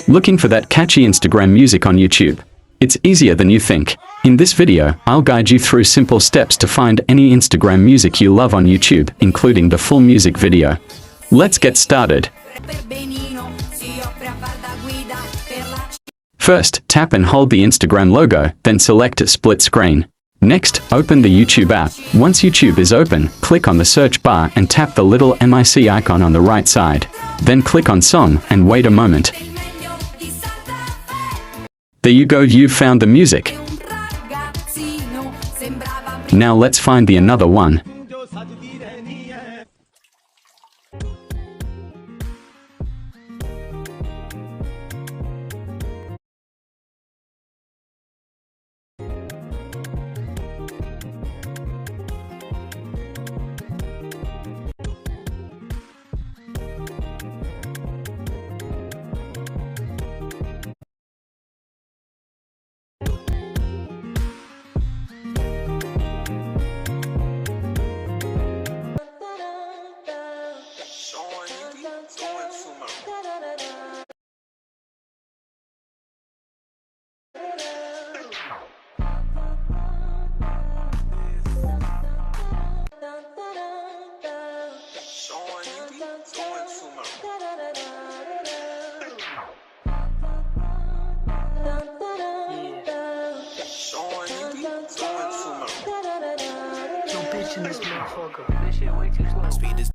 Looking for that catchy Instagram music on YouTube? It's easier than you think. In this video, I'll guide you through simple steps to find any Instagram music you love on YouTube, including the full music video. Let's get started. First, tap and hold the Instagram logo, then select a split screen. Next, open the YouTube app. Once YouTube is open, click on the search bar and tap the little mic icon on the right side. Then click on Song and wait a moment. There you go, you've found the music. Now let's find the another one. Bitch in this motherfucker. This shit way too slow.